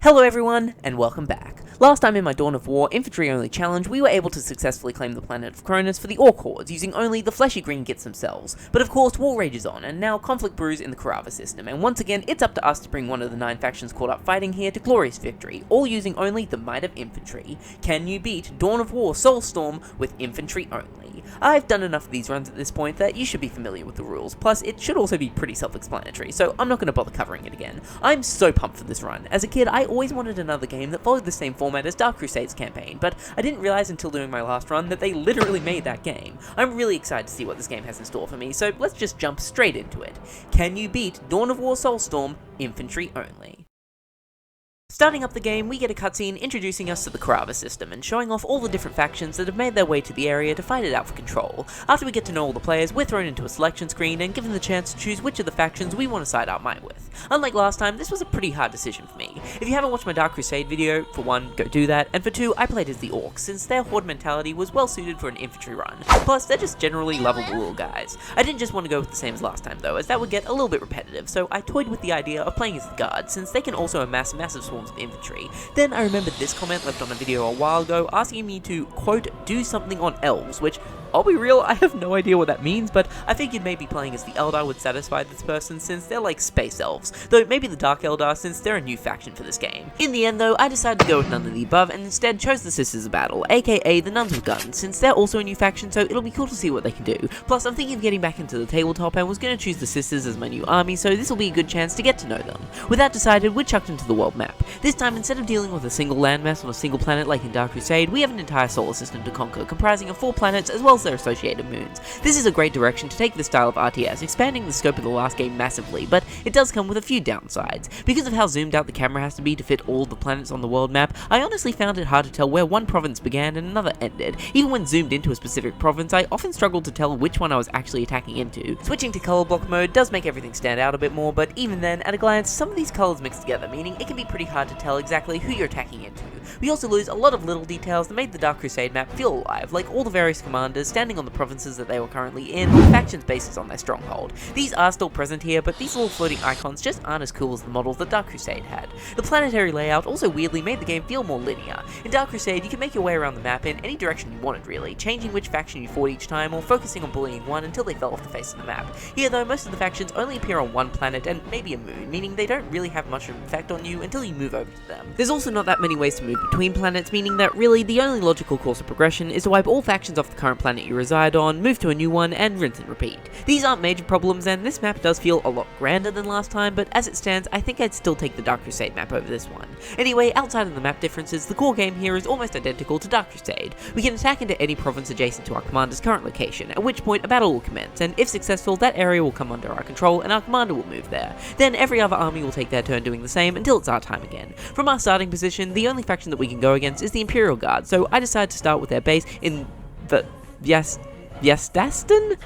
Hello everyone, and welcome back. Last time in my Dawn of War Infantry only challenge, we were able to successfully claim the planet of Cronus for the Orc hordes, using only the fleshy green gits themselves. But of course, war rages on, and now conflict brews in the crusade system, and once again, it's up to us to bring one of the 9 factions caught up fighting here to glorious victory, all using only the might of infantry. Can you beat Dawn of War Soulstorm with infantry only? I've done enough of these runs at this point that you should be familiar with the rules, plus it should also be pretty self-explanatory, so I'm not going to bother covering it again. I'm so pumped for this run. As a kid, I always wanted another game that followed the same format as Dark Crusade's campaign, but I didn't realize until doing my last run that they literally made that game. I'm really excited to see what this game has in store for me, so let's just jump straight into it. Can you beat Dawn of War Soulstorm infantry only? Starting up the game, we get a cutscene introducing us to the crusade system and showing off all the different factions that have made their way to the area to fight it out for control. After we get to know all the players, we're thrown into a selection screen and given the chance to choose which of the factions we want to side our might with. Unlike last time, this was a pretty hard decision for me. If you haven't watched my Dark Crusade video, for one, go do that, and for two, I played as the Orcs, since their horde mentality was well suited for an infantry run. Plus, they're just generally lovable little guys. I didn't just want to go with the same as last time though, as that would get a little bit repetitive, so I toyed with the idea of playing as the Guard, since they can also amass massive swarms of infantry. Then I remembered this comment left on a video a while ago asking me to, quote, do something on elves, which, I'll be real, I have no idea what that means, but I figured maybe playing as the Eldar would satisfy this person since they're like space elves, though maybe the Dark Eldar since they're a new faction for this game. In the end though, I decided to go with none of the above and instead chose the Sisters of Battle, aka the Nuns with Guns, since they're also a new faction so it'll be cool to see what they can do. Plus I'm thinking of getting back into the tabletop and was going to choose the Sisters as my new army, so this will be a good chance to get to know them. With that decided, we're chucked into the world map. This time instead of dealing with a single landmass on a single planet like in Dark Crusade, we have an entire solar system to conquer, comprising of 4 planets as well as their associated moons. This is a great direction to take this style of RTS, expanding the scope of the last game massively, but it does come with a few downsides. Because of how zoomed out the camera has to be to fit all the planets on the world map, I honestly found it hard to tell where one province began and another ended. Even when zoomed into a specific province, I often struggled to tell which one I was actually attacking into. Switching to color block mode does make everything stand out a bit more, but even then, at a glance, some of these colors mix together, meaning it can be pretty hard to tell exactly who you're attacking into. We also lose a lot of little details that made the Dark Crusade map feel alive, like all the various commanders standing on the provinces that they were currently in, or factions bases on their stronghold. These are still present here, but these little floating icons just aren't as cool as the models that Dark Crusade had. The planetary layout also weirdly made the game feel more linear. In Dark Crusade, you can make your way around the map in any direction you wanted really, changing which faction you fought each time or focusing on bullying one until they fell off the face of the map. Here though, most of the factions only appear on one planet and maybe a moon, meaning they don't really have much of an effect on you until you move over to them. There's also not that many ways to move between planets, meaning that really the only logical course of progression is to wipe all factions off the current planet you reside on, move to a new one, and rinse and repeat. These aren't major problems, and this map does feel a lot grander than last time, but as it stands, I think I'd still take the Dark Crusade map over this one. Anyway, outside of the map differences, the core game here is almost identical to Dark Crusade. We can attack into any province adjacent to our commander's current location, at which point a battle will commence, and if successful, that area will come under our control and our commander will move there. Then every other army will take their turn doing the same until it's our time again. From our starting position, the only faction that we can go against is the Imperial Guard, so I decided to start with their base in the Yastaston?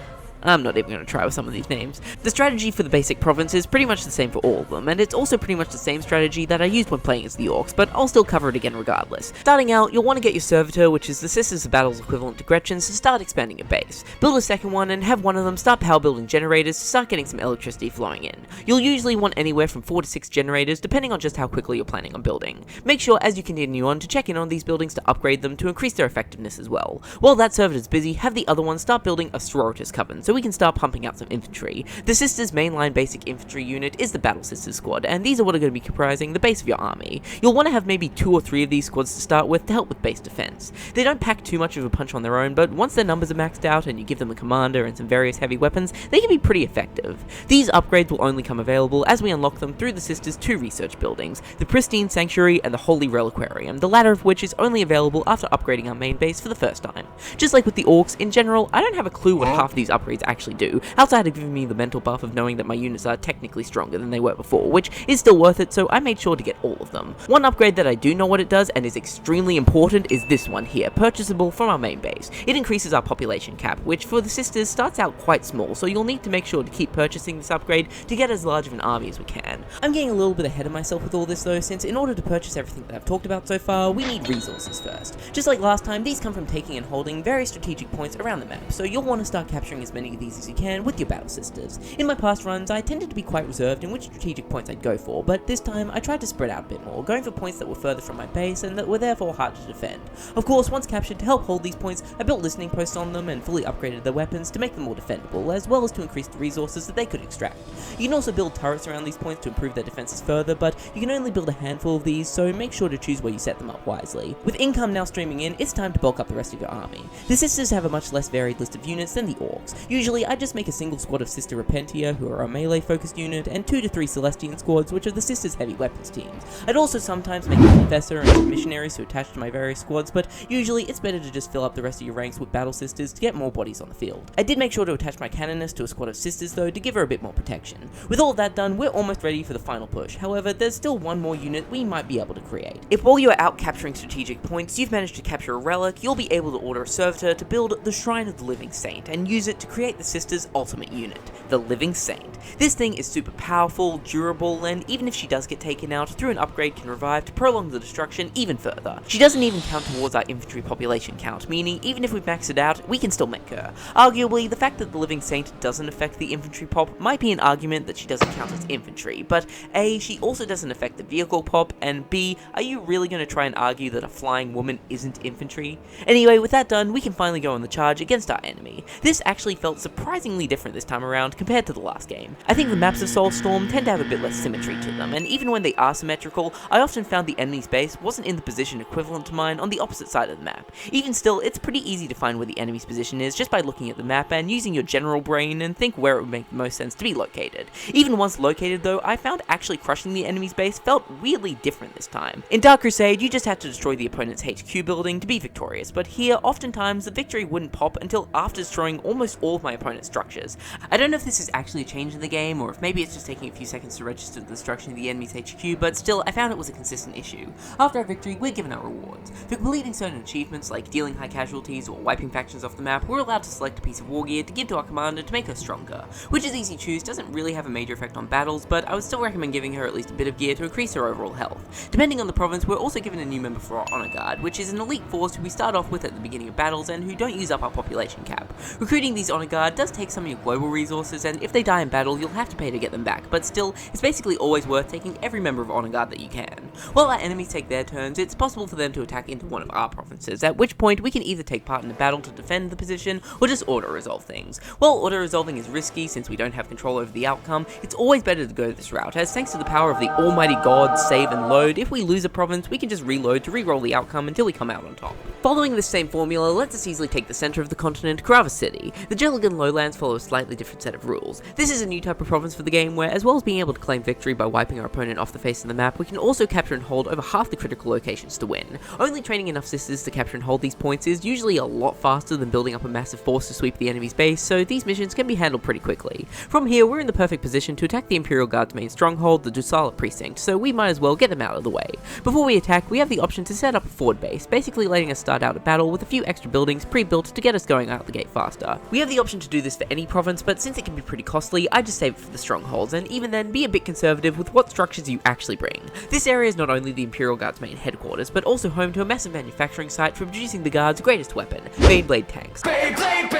I'm not even going to try with some of these names. The strategy for the basic province is pretty much the same for all of them, and it's also pretty much the same strategy that I used when playing as the Orcs, but I'll still cover it again regardless. Starting out, you'll want to get your Servitor, which is the Sisters of Battle's equivalent to Gretchen's, to start expanding your base. Build a second one and have one of them start power building generators to start getting some electricity flowing in. You'll usually want anywhere from 4 to 6 generators depending on just how quickly you're planning on building. Make sure as you continue on to check in on these buildings to upgrade them to increase their effectiveness as well. While that Servitor's busy, have the other one start building a Sororitas Coven so we can start pumping out some infantry. The Sisters' mainline basic infantry unit is the Battle Sisters squad, and these are what are going to be comprising the base of your army. You'll want to have maybe 2 or 3 of these squads to start with to help with base defense. They don't pack too much of a punch on their own, but once their numbers are maxed out and you give them a commander and some various heavy weapons, they can be pretty effective. These upgrades will only come available as we unlock them through the Sisters' 2 research buildings, the Pristine Sanctuary and the Holy Reliquarium, the latter of which is only available after upgrading our main base for the first time. Just like with the Orcs, in general, I don't have a clue what half of these upgrades actually do, outside of giving me the mental buff of knowing that my units are technically stronger than they were before, which is still worth it, so I made sure to get all of them. One upgrade that I do know what it does and is extremely important is this one here, purchasable from our main base. It increases our population cap, which for the Sisters starts out quite small, so you'll need to make sure to keep purchasing this upgrade to get as large of an army as we can. I'm getting a little bit ahead of myself with all this though, since in order to purchase everything that I've talked about so far, we need resources first. Just like last time, these come from taking and holding very strategic points around the map, so you'll want to start capturing as many many of these as you can with your battle sisters. In my past runs, I tended to be quite reserved in which strategic points I'd go for, but this time I tried to spread out a bit more, going for points that were further from my base and that were therefore hard to defend. Of course, once captured, to help hold these points, I built listening posts on them and fully upgraded their weapons to make them more defendable, as well as to increase the resources that they could extract. You can also build turrets around these points to improve their defenses further, but you can only build a handful of these, so make sure to choose where you set them up wisely. With income now streaming in, it's time to bulk up the rest of your army. The sisters have a much less varied list of units than the orcs. Usually, I just make a single squad of Sister Repentia, who are a melee focused unit, and 2 to 3 Celestian squads, which are the sisters' heavy weapons teams. I'd also sometimes make a Confessor and some missionaries to attach to my various squads, but usually it's better to just fill up the rest of your ranks with battle sisters to get more bodies on the field. I did make sure to attach my Canoness to a squad of sisters though, to give her a bit more protection. With all of that done, we're almost ready for the final push. However, there's still one more unit we might be able to create. If while you are out capturing strategic points, you've managed to capture a relic, you'll be able to order a servitor to build the Shrine of the Living Saint and use it to create the sisters' ultimate unit, the Living Saint. This thing is super powerful, durable, and even if she does get taken out, through an upgrade can revive to prolong the destruction even further. She doesn't even count towards our infantry population count, meaning even if we've maxed it out, we can still make her. Arguably, the fact that the Living Saint doesn't affect the infantry pop might be an argument that she doesn't count as infantry, but A, she also doesn't affect the vehicle pop, and B, are you really going to try and argue that a flying woman isn't infantry? Anyway, with that done, we can finally go on the charge against our enemy. This actually felt surprisingly different this time around compared to the last game. I think the maps of Soulstorm tend to have a bit less symmetry to them, and even when they are symmetrical, I often found the enemy's base wasn't in the position equivalent to mine on the opposite side of the map. Even still, it's pretty easy to find where the enemy's position is just by looking at the map and using your general brain and think where it would make the most sense to be located. Even once located though, I found actually crushing the enemy's base felt weirdly different this time. In Dark Crusade, you just had to destroy the opponent's HQ building to be victorious, but here, oftentimes, the victory wouldn't pop until after destroying almost all of my opponent's structures. I don't know if this is actually a change in the game, or if maybe it's just taking a few seconds to register the destruction of the enemy's HQ, but still, I found it was a consistent issue. After our victory, we're given our rewards. For completing certain achievements, like dealing high casualties or wiping factions off the map, we're allowed to select a piece of war gear to give to our commander to make her stronger, which is easy to choose, doesn't really have a major effect on battles, but I would still recommend giving her at least a bit of gear to increase her overall health. Depending on the province, we're also given a new member for our Honor Guard, which is an elite force who we start off with at the beginning of battles and who don't use up our population cap. Recruiting these Honor Guard does take some of your global resources, and if they die in battle, you'll have to pay to get them back, but still, it's basically always worth taking every member of Honor Guard that you can. While our enemies take their turns, it's possible for them to attack into one of our provinces, at which point we can either take part in a battle to defend the position, or just auto-resolve things. While auto-resolving is risky since we don't have control over the outcome, it's always better to go this route, as thanks to the power of the almighty god, save and load, if we lose a province, we can just reload to re-roll the outcome until we come out on top. Following this same formula lets us easily take the center of the continent, Krava City. The Jelligan lowlands follow a slightly different set of rules. This is a new type of province for the game where, as well as being able to claim victory by wiping our opponent off the face of the map, we can also capture and hold over half the critical locations to win. Only training enough sisters to capture and hold these points is usually a lot faster than building up a massive force to sweep the enemy's base, so these missions can be handled pretty quickly. From here, we're in the perfect position to attack the Imperial Guard's main stronghold, the Dusala Precinct, so we might as well get them out of the way. Before we attack, we have the option to set up a forward base, basically letting us start out a battle with a few extra buildings pre-built to get us going out the gate faster. We have the option to do this for any province, but since it can be pretty costly, I just save it for the strongholds, and even then, be a bit conservative with what structures you actually bring. This area is not only the Imperial Guard's main headquarters, but also home to a massive manufacturing site for producing the Guard's greatest weapon, Beyblade tanks. Beyblade,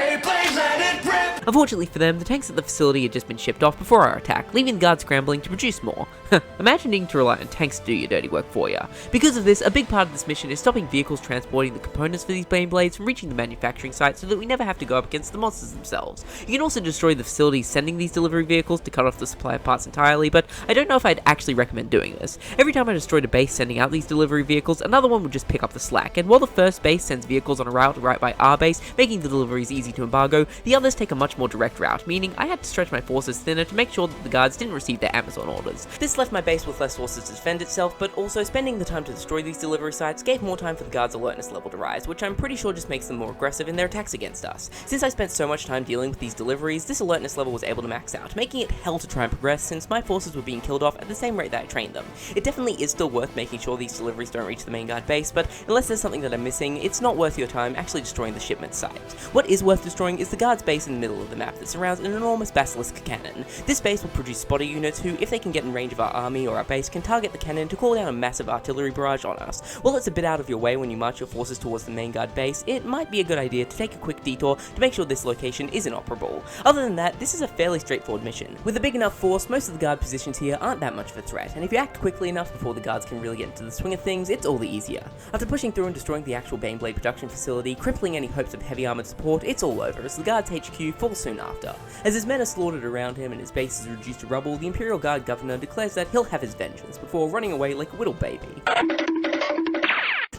let it rip! Unfortunately for them, the tanks at the facility had just been shipped off before our attack, leaving the Guard scrambling to produce more. Imagine needing to rely on tanks to do your dirty work for you. Because of this, a big part of this mission is stopping vehicles transporting the components for these Beyblades from reaching the manufacturing site so that we never have to go up against the monsters themselves. You can also destroy the facilities sending these delivery vehicles to cut off the supply of parts entirely, but I don't know if I'd actually recommend doing this. Every time I destroyed a base sending out these delivery vehicles, another one would just pick up the slack, and while the first base sends vehicles on a route right by our base, making the deliveries easy to embargo, the others take a much more direct route, meaning I had to stretch my forces thinner to make sure that the Guards didn't receive their Amazon orders. This left my base with less forces to defend itself, but also spending the time to destroy these delivery sites gave more time for the Guards' alertness level to rise, which I'm pretty sure just makes them more aggressive in their attacks against us. Since I spent so much time dealing with these deliveries, this alertness level was able to max out, making it hell to try and progress since my forces were being killed off at the same rate that I trained them. It definitely is still worth making sure these deliveries don't reach the main Guard base, but unless there's something that I'm missing, it's not worth your time actually destroying the shipment site. What is worth destroying is the Guard's base in the middle of the map that surrounds an enormous basilisk cannon. This base will produce spotter units who, if they can get in range of our army or our base, can target the cannon to call down a massive artillery barrage on us. While it's a bit out of your way when you march your forces towards the main guard base, it might be a good idea to take a quick detour to make sure this location is inoperable. Other than that, this is a fairly straightforward mission. With a big enough force, most of the guard positions here aren't that much of a threat, and if you act quickly enough before the guards can really get into the swing of things, it's all the easier. After pushing through and destroying the actual Baneblade production facility, crippling any hopes of heavy armoured support, it's all over, as the guard's HQ falls soon after. As his men are slaughtered around him and his base is reduced to rubble, the Imperial Guard governor declares that he'll have his vengeance, before running away like a little baby.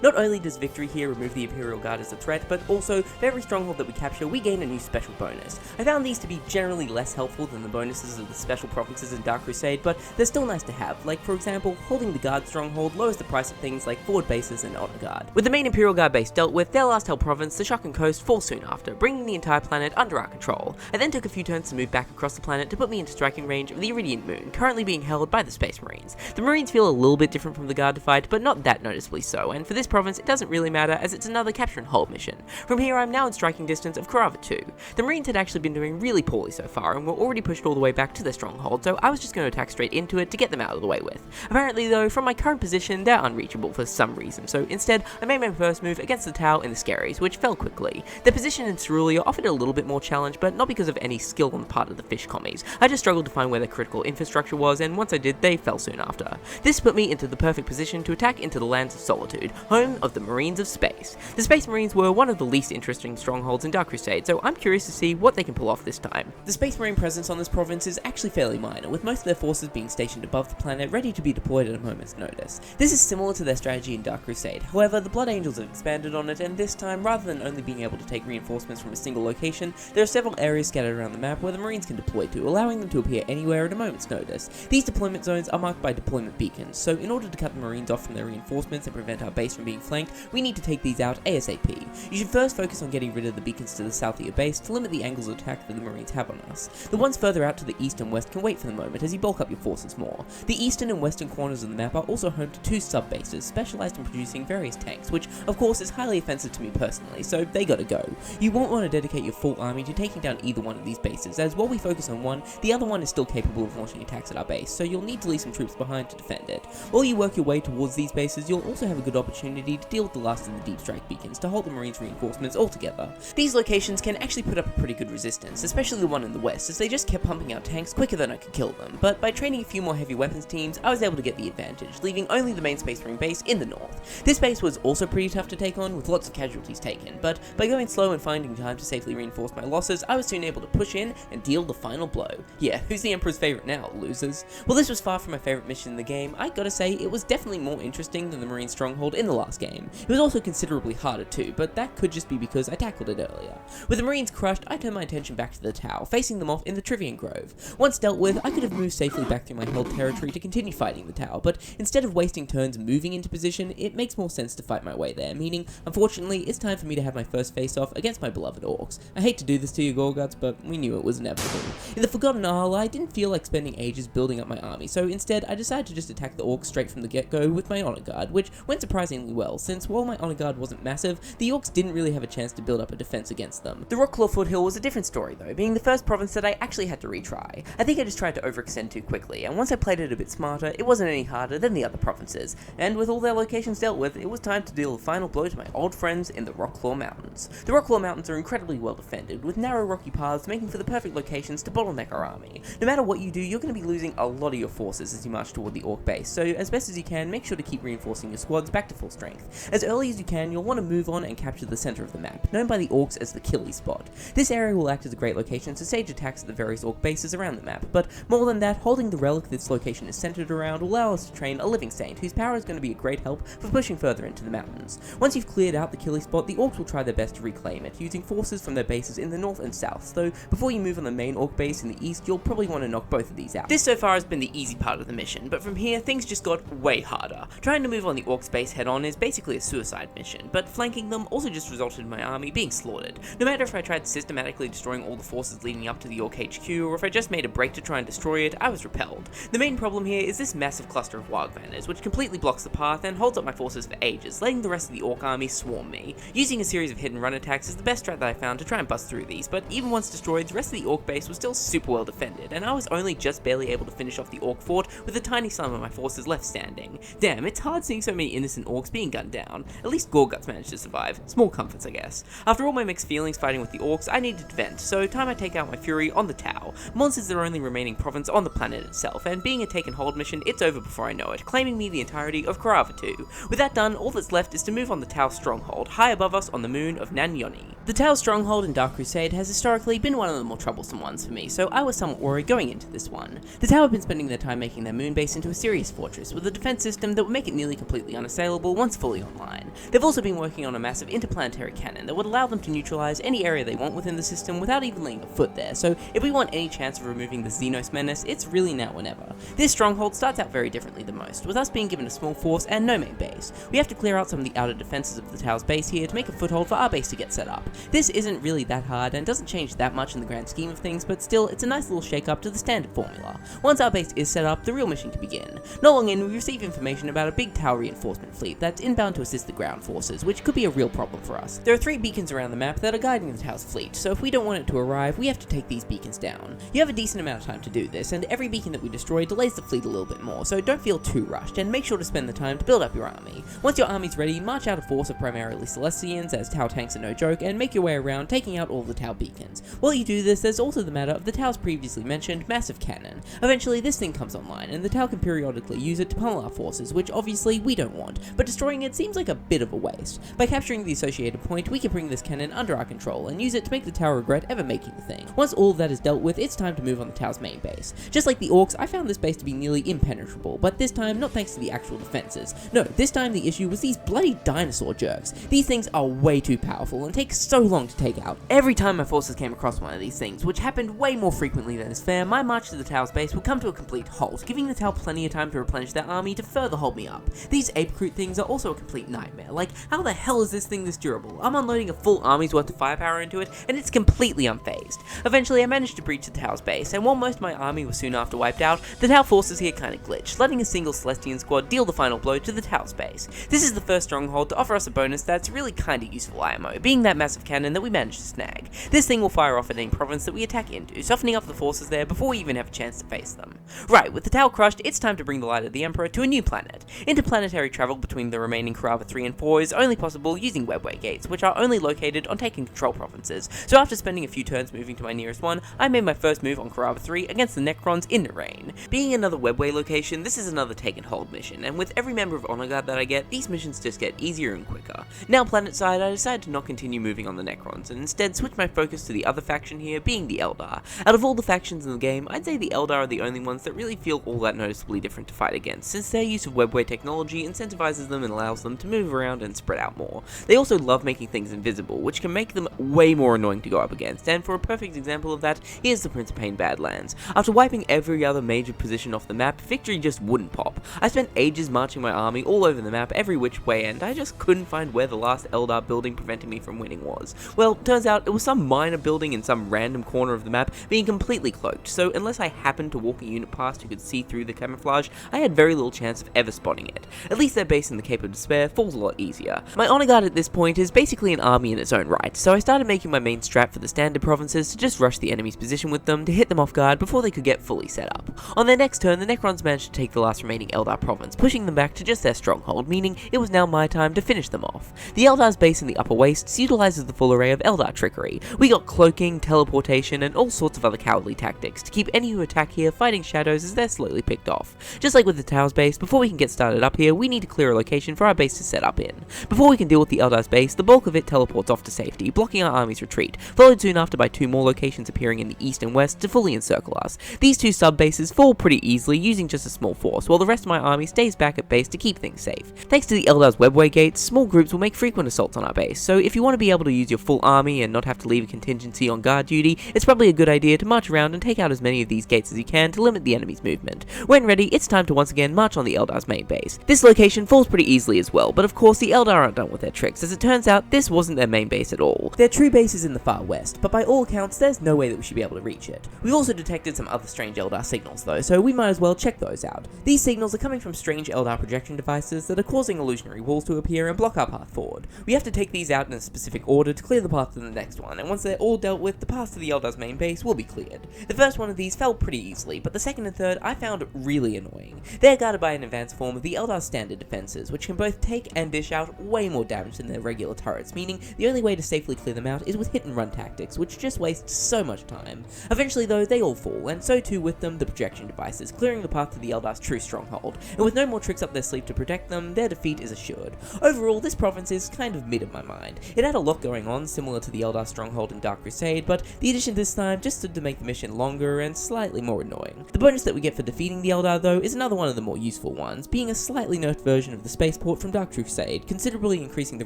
Not only does victory here remove the Imperial Guard as a threat, but also, for every stronghold that we capture, we gain a new special bonus. I found these to be generally less helpful than the bonuses of the special provinces in Dark Crusade, but they're still nice to have. Like, for example, holding the Guard stronghold lowers the price of things like forward bases and honor guard. With the main Imperial Guard base dealt with, their last held province, the Shocking Coast, falls soon after, bringing the entire planet under our control. I then took a few turns to move back across the planet to put me into striking range of the Iridian Moon, currently being held by the Space Marines. The Marines feel a little bit different from the Guard to fight, but not that noticeably so, and for this province it doesn't really matter as it's another capture and hold mission. From here I'm now in striking distance of Karava 2. The Marines had actually been doing really poorly so far and were already pushed all the way back to their stronghold, so I was just going to attack straight into it to get them out of the way with. Apparently though, from my current position they're unreachable for some reason, so instead I made my first move against the Tau in the Scaries, which fell quickly. Their position in Cerulean offered a little bit more challenge, but not because of any skill on the part of the fish commies. I just struggled to find where their critical infrastructure was, and once I did, they fell soon after. This put me into the perfect position to attack into the Lands of Solitude, home of the Marines of Space. The Space Marines were one of the least interesting strongholds in Dark Crusade, so I'm curious to see what they can pull off this time. The Space Marine presence on this province is actually fairly minor, with most of their forces being stationed above the planet, ready to be deployed at a moment's notice. This is similar to their strategy in Dark Crusade, however, the Blood Angels have expanded on it, and this time, rather than only being able to take reinforcements from a single location, there are several areas scattered around the map where the Marines can deploy to, allowing them to appear anywhere at a moment's notice. These deployment zones are marked by deployment beacons, so in order to cut the Marines off from their reinforcements and prevent our base from being flanked, we need to take these out ASAP. You should first focus on getting rid of the beacons to the south of your base to limit the angles of attack that the Marines have on us. The ones further out to the east and west can wait for the moment as you bulk up your forces more. The eastern and western corners of the map are also home to two sub-bases specialized in producing various tanks, which of course is highly offensive to me personally, so they gotta go. You won't want to dedicate your full army to taking down either one of these bases, as while we focus on one, the other one is still capable of launching attacks at our base, so you'll need to leave some troops behind to defend it. While you work your way towards these bases, you'll also have a good opportunity to deal with the last of the deep strike beacons to hold the Marines' reinforcements altogether. These locations can actually put up a pretty good resistance, especially the one in the west, as they just kept pumping out tanks quicker than I could kill them, but by training a few more heavy weapons teams, I was able to get the advantage, leaving only the main Space Marine base in the north. This base was also pretty tough to take on, with lots of casualties taken, but by going slow and finding time to safely reinforce my losses, I was soon able to push in and deal the final blow. Yeah, who's the Emperor's favourite now, losers? Well, this was far from my favourite mission in the game. I gotta say, it was definitely more interesting than the Marine stronghold in the last game. It was also considerably harder too, but that could just be because I tackled it earlier. With the Marines crushed, I turned my attention back to the Tau, facing them off in the Trivian Grove. Once dealt with, I could have moved safely back through my held territory to continue fighting the Tau, but instead of wasting turns moving into position, it makes more sense to fight my way there, meaning, unfortunately, it's time for me to have my first face-off against my beloved Orcs. I hate to do this to you, Gorguts, but we knew it was inevitable. In the Forgotten Isle, I didn't feel like spending ages building up my army, so instead, I decided to just attack the Orcs straight from the get-go with my Honor Guard, which went surprisingly well, since while my Honor Guard wasn't massive, the Orcs didn't really have a chance to build up a defense against them. The Rockclaw Foothill was a different story though, being the first province that I actually had to retry. I think I just tried to overextend too quickly, and once I played it a bit smarter, it wasn't any harder than the other provinces, and with all their locations dealt with, it was time to deal the final blow to my old friends in the Rockclaw Mountains. The Rockclaw Mountains are incredibly well defended, with narrow rocky paths making for the perfect locations to bottleneck our army. No matter what you do, you're going to be losing a lot of your forces as you march toward the Orc base, so as best as you can, make sure to keep reinforcing your squads back to full strength. As early as you can, you'll want to move on and capture the center of the map, known by the Orcs as the Killy spot. This area will act as a great location to stage attacks at the various Orc bases around the map, but more than that, holding the relic this location is centered around will allow us to train a living saint whose power is going to be a great help for pushing further into the mountains. Once you've cleared out the Killy spot, the Orcs will try their best to reclaim it, using forces from their bases in the north and south, though before you move on the main Orc base in the east, you'll probably want to knock both of these out. This so far has been the easy part of the mission, but from here, things just got way harder. Trying to move on the Orcs base head on is basically a suicide mission, but flanking them also just resulted in my army being slaughtered. No matter if I tried systematically destroying all the forces leading up to the Orc HQ, or if I just made a break to try and destroy it, I was repelled. The main problem here is this massive cluster of wild banners, which completely blocks the path and holds up my forces for ages, letting the rest of the Orc army swarm me. Using a series of hit and run attacks is the best strat that I found to try and bust through these, but even once destroyed, the rest of the Orc base was still super well defended, and I was only just barely able to finish off the Orc fort with a tiny sum of my forces left standing. Damn, it's hard seeing so many innocent Orcs being gunned down. At least Gorguts managed to survive. Small comforts, I guess. After all my mixed feelings fighting with the Orcs, I needed to vent, so time I take out my fury on the Tau. Mons is their only remaining province on the planet itself, and being a take and hold mission, it's over before I know it, claiming me the entirety of Karava 2. With that done, all that's left is to move on the Tau stronghold, high above us on the moon of Nanyoni. The Tau stronghold in Dark Crusade has historically been one of the more troublesome ones for me, so I was somewhat worried going into this one. The Tau have been spending their time making their moon base into a serious fortress, with a defense system that would make it nearly completely unassailable once fully online. They've also been working on a massive interplanetary cannon that would allow them to neutralize any area they want within the system without even laying a foot there, so if we want any chance of removing the Xenos menace, it's really now or never. This stronghold starts out very differently than most, with us being given a small force and no main base. We have to clear out some of the outer defenses of the Tau's base here to make a foothold for our base to get set up. This isn't really that hard and doesn't change that much in the grand scheme of things, but still, it's a nice little shake up to the standard formula. Once our base is set up, the real mission can begin. Not long in, we receive information about a big Tau reinforcement fleet that's inbound to assist the ground forces, which could be a real problem for us. There are 3 beacons around the map that are guiding the Tau's fleet, so if we don't want it to arrive, we have to take these beacons down. You have a decent amount of time to do this, and every beacon that we destroy delays the fleet a little bit more, so don't feel too rushed, and make sure to spend the time to build up your army. Once your army's ready, march out a force of primarily Celestians, as Tau tanks are no joke, and make your way around taking out all the Tau beacons. While you do this, there's also the matter of the Tau's previously mentioned massive cannon. Eventually, this thing comes online, and the Tau can periodically use it to pummel our forces, which obviously we don't want, but destroying it seems like a bit of a waste. By capturing the associated point, we can bring this cannon under our control, and use it to make the Tau regret ever making the thing. Once all of that is dealt with, it's time to move on the Tau's main base. Just like the Orcs, I found this base to be nearly impenetrable, but this time not thanks to the actual defenses. No, this time the issue was these bloody dinosaur jerks. These things are way too powerful and take so long to take out. Every time my forces came across one of these things, which happened way more frequently than is fair, my march to the Tau's base would come to a complete halt, giving the Tau plenty of time to replenish their army to further hold me up. These ape-crute things are also a complete nightmare. Like, how the hell is this thing this durable? I'm unloading a full army's worth of firepower into it, and it's completely unfazed. Eventually, I managed to breach the Tau's base, and while most of my army was soon after wiped out, the Tau forces here kinda glitched, letting a single Celestian squad deal the final blow to the Tau's base. This is the first stronghold to offer us a bonus that's really kinda useful IMO, being that massive cannon that we managed to snag. This thing will fire off at any province that we attack into, softening up the forces there before we even have a chance to face them. Right, with the Tau crushed, it's time to bring the light of the Emperor to a new planet. Interplanetary travel between the remaining Karava 3 and 4 is only possible using webway gates, which are only located on taken control provinces, so after spending a few turns moving to my nearest one, I made my first move on Karava 3 against the Necrons in Narain. Being another webway location, this is another take and hold mission, and with every member of Honor Guard that I get, these missions just get easier and quicker. Now planet side, I decided to not continue moving on the Necrons, and instead switch my focus to the other faction here, being the Eldar. Out of all the factions in the game, I'd say the Eldar are the only ones that really feel all that noticeably different to fight against, since their use of webway technology incentivizes them and allows them to move around and spread out more. They also love making things invisible, which can make them way more annoying to go up against, and for a perfect example of that, here's the Prince of Pain Badlands. After wiping every other major position off the map, victory just wouldn't pop. I spent ages marching my army all over the map every which way, and I just couldn't find where the last Eldar building preventing me from winning was. Well, turns out it was some minor building in some random corner of the map being completely cloaked, so unless I happened to walk a unit past who could see through the camouflage, I had very little chance of ever spotting it. At least their base in the Cape of Despair falls a lot easier. My Honor Guard at this point is basically an army in its own right, so I started making my main strat for the standard provinces to just rush the enemy's position with them to hit them off guard before they could get fully set up. On their next turn, the Necrons managed to take the last remaining Eldar province, pushing them back to just their stronghold, meaning it was now my time to finish them off. The Eldar's base in the upper wastes utilizes the full array of Eldar trickery. We got cloaking, teleportation, and all sorts of other cowardly tactics to keep any who attack here fighting shadows as they're slowly picked off. Just like with the Tau's base, before we can get started up here, we need to clear a location for our base to set up in. Before we can deal with the Eldar's base, the bulk of it teleports off to safety, blocking our army's retreat, followed soon after by 2 more locations appearing in the east and west to fully encircle us. These 2 sub-bases fall pretty easily using just a small force, while the rest of my army stays back at base to keep things safe. Thanks to the Eldar's webway gates, small groups will make frequent assaults on our base, so if you want to be able to use your full army and not have to leave a contingency on guard duty, it's probably a good idea to march around and take out as many of these gates as you can to limit the enemy's movement. When ready, it's time to once again march on the Eldar's main base. This location falls pretty easily easily as well, but of course the Eldar aren't done with their tricks, as it turns out this wasn't their main base at all. Their true base is in the far west, but by all accounts there's no way that we should be able to reach it. We've also detected some other strange Eldar signals though, so we might as well check those out. These signals are coming from strange Eldar projection devices that are causing illusionary walls to appear and block our path forward. We have to take these out in a specific order to clear the path to the next one, and once they're all dealt with, the path to the Eldar's main base will be cleared. The first one of these fell pretty easily, but the second and third I found really annoying. They're guarded by an advanced form of the Eldar's standard defenses, which can both take and dish out way more damage than their regular turrets, meaning the only way to safely clear them out is with hit and run tactics, which just waste so much time. Eventually though, they all fall, and so too with them the projection devices, clearing the path to the Eldar's true stronghold, and with no more tricks up their sleeve to protect them, their defeat is assured. Overall, this province is kind of mid in my mind. It had a lot going on, similar to the Eldar stronghold in Dark Crusade, but the addition this time just stood to make the mission longer and slightly more annoying. The bonus that we get for defeating the Eldar though is another one of the more useful ones, being a slightly nerfed version of the spaceport from Dark Crusade, considerably increasing the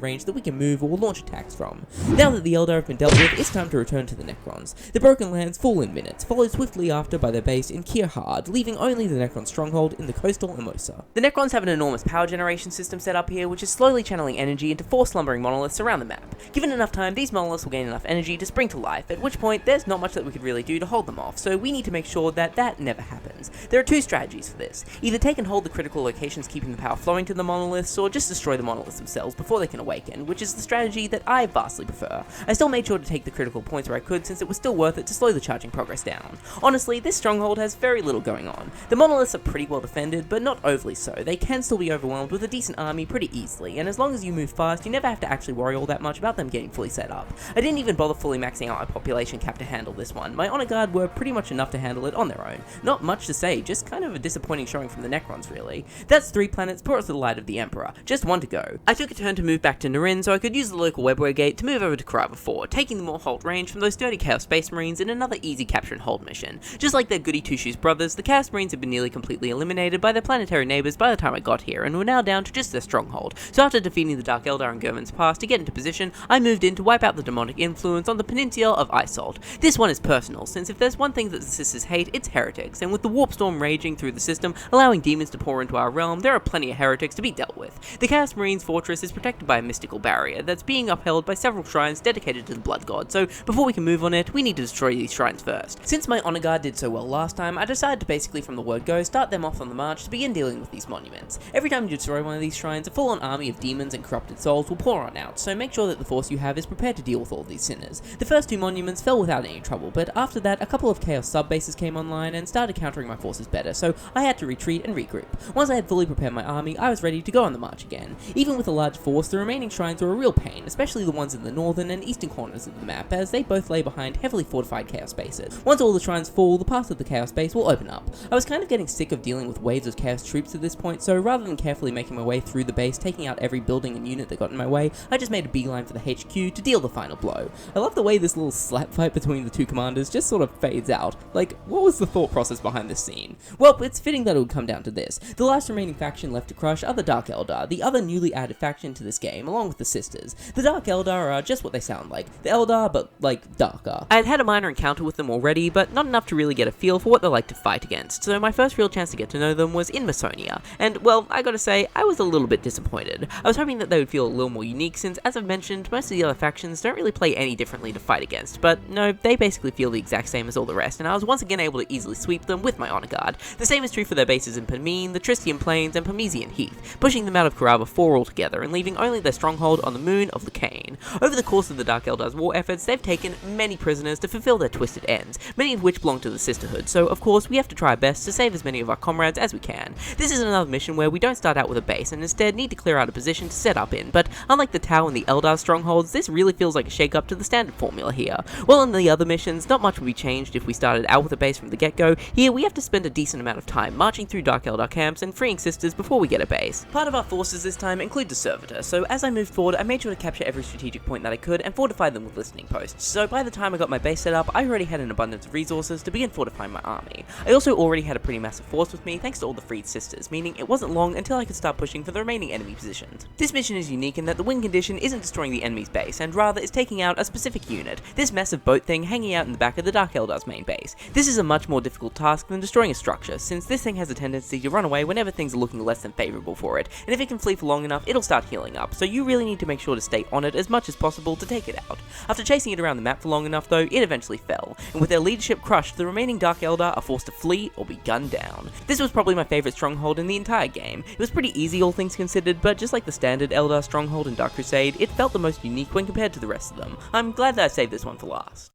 range that we can move or launch attacks from. Now that the Eldar have been dealt with, it's time to return to the Necrons. The Broken Lands fall in minutes, followed swiftly after by their base in Kirhard, leaving only the Necron stronghold in the coastal Emosa. The Necrons have an enormous power generation system set up here, which is slowly channeling energy into 4 slumbering monoliths around the map. Given enough time, these monoliths will gain enough energy to spring to life, at which point there's not much that we could really do to hold them off, so we need to make sure that that never happens. There are 2 strategies for this. Either take and hold the critical locations keeping the power flowing to the monoliths, or just destroy the monoliths themselves before they can awaken, which is the strategy that I vastly prefer. I still made sure to take the critical points where I could, since it was still worth it to slow the charging progress down. Honestly, this stronghold has very little going on. The monoliths are pretty well defended, but not overly so. They can still be overwhelmed with a decent army pretty easily, and as long as you move fast, you never have to actually worry all that much about them getting fully set up. I didn't even bother fully maxing out my population cap to handle this one. My honor guard were pretty much enough to handle it on their own. Not much to say, just kind of a disappointing showing from the Necrons really. That's 3 planets brought to the light of the Emperor, just 1 to go. I took a turn to move back to Narin so I could use the local webway gate to move over to Karava 4, taking the more halt range from those sturdy Chaos Space Marines in another easy capture and hold mission. Just like their goody two-shoes brothers, the Chaos Marines had been nearly completely eliminated by their planetary neighbours by the time I got here, and were now down to just their stronghold. So after defeating the Dark Eldar and German's Pass to get into position, I moved in to wipe out the demonic influence on the peninsula of Isolt. This one is personal, since if there's one thing that the sisters hate, it's heretics, and with the warp storm raging through the system, allowing demons to pour into our realm, there are plenty of heretics to be dealt with. The Chaos Marines fortress is protected by a mystical barrier that's being upheld by several shrines dedicated to the blood god, so before we can move on it, we need to destroy these shrines first. Since my honor guard did so well last time, I decided to basically from the word go start them off on the march to begin dealing with these monuments. Every time you destroy one of these shrines, a full-on army of demons and corrupted souls will pour on out, so make sure that the force you have is prepared to deal with all these sinners. The first 2 monuments fell without any trouble, but after that a couple of chaos sub-bases came online and started countering my forces better, so I had to retreat and regroup. Once I had fully prepared my army, I was ready to go on the march again. Even with a large force, the remaining shrines were a real pain, especially the ones in the northern and eastern corners of the map, as they both lay behind heavily fortified chaos bases. Once all the shrines fall, the path of the chaos base will open up. I was kind of getting sick of dealing with waves of chaos troops at this point, so rather than carefully making my way through the base, taking out every building and unit that got in my way, I just made a beeline for the HQ to deal the final blow. I love the way this little slap fight between the 2 commanders just sort of fades out. Like, what was the thought process behind this scene? Well, it's fitting that it would come down to this. The last remaining faction left to crush are the Dark Eldar, the other newly added faction to this game, along with the sisters. The Dark Eldar are just what they sound like. The Eldar, but like darker. I had had a minor encounter with them already, but not enough to really get a feel for what they're like to fight against, so my first real chance to get to know them was in Masonia, and well, I gotta say, I was a little bit disappointed. I was hoping that they would feel a little more unique since, as I've mentioned, most of the other factions don't really play any differently to fight against, but no, they basically feel the exact same as all the rest, and I was once again able to easily sweep them with my honor guard. The same is true for their bases in Permine, the Tristian Plains, and Parmesian Heath, pushing them out of Karava 4 altogether, and leaving only their stronghold on the moon of Lucane. Over the course of the Dark Eldar's war efforts, they've taken many prisoners to fulfill their twisted ends, many of which belong to the Sisterhood, so of course we have to try our best to save as many of our comrades as we can. This is another mission where we don't start out with a base, and instead need to clear out a position to set up in, but unlike the Tau and the Eldar strongholds, this really feels like a shake-up to the standard formula here. While in the other missions, not much would be changed if we started out with a base from the get-go, here we have to spend a decent amount of time marching through Dark Eldar camps and freeing sisters before we get a base. Part of our forces this time include the Servitor, so as I moved forward I made sure to capture every strategic point that I could and fortify them with listening posts, so by the time I got my base set up, I already had an abundance of resources to begin fortifying my army. I also already had a pretty massive force with me thanks to all the freed sisters, meaning it wasn't long until I could start pushing for the remaining enemy positions. This mission is unique in that the win condition isn't destroying the enemy's base, and rather is taking out a specific unit, this massive boat thing hanging out in the back of the Dark Eldar's main base. This is a much more difficult task than destroying a structure, since this thing has a tendency to run away whenever things are looking less than favourable for it, and if it can flee for long enough, it'll start healing up, so you really need to make sure to stay on it as much as possible to take it out. After chasing it around the map for long enough though, it eventually fell, and with their leadership crushed, the remaining Dark Eldar are forced to flee or be gunned down. This was probably my favourite stronghold in the entire game. It was pretty easy all things considered, but just like the standard Eldar stronghold and Dark Crusade, it felt the most unique when compared to the rest of them. I'm glad that I saved this one for last.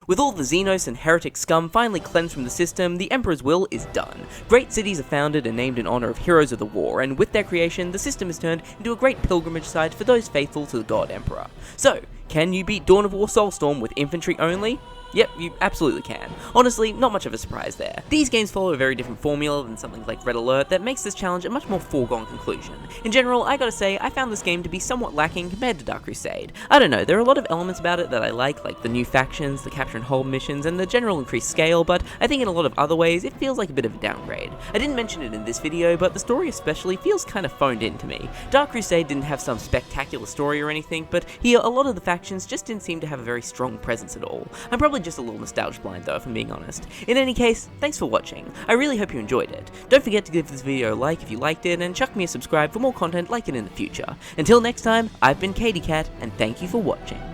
With all the Xenos and heretic scum finally cleansed from the system, the Emperor's will is done. Great cities are founded and named in honour of heroes of the war, and with their creation, the system is turned into a great pilgrimage site for those faithful to the God Emperor. So, can you beat Dawn of War Soulstorm with infantry only? Yep, you absolutely can. Honestly, not much of a surprise there. These games follow a very different formula than something like Red Alert that makes this challenge a much more foregone conclusion. In general, I gotta say, I found this game to be somewhat lacking compared to Dark Crusade. I don't know, there are a lot of elements about it that I like the new factions, the capture and hold missions, and the general increased scale, but I think in a lot of other ways, it feels like a bit of a downgrade. I didn't mention it in this video, but the story especially feels kind of phoned in to me. Dark Crusade didn't have some spectacular story or anything, but here, a lot of the factions just didn't seem to have a very strong presence at all. I'm probably just a little nostalgia blind though, if I'm being honest. In any case, thanks for watching. I really hope you enjoyed it. Don't forget to give this video a like if you liked it, and chuck me a subscribe for more content like it in the future. Until next time, I've been Katie Cat, and thank you for watching.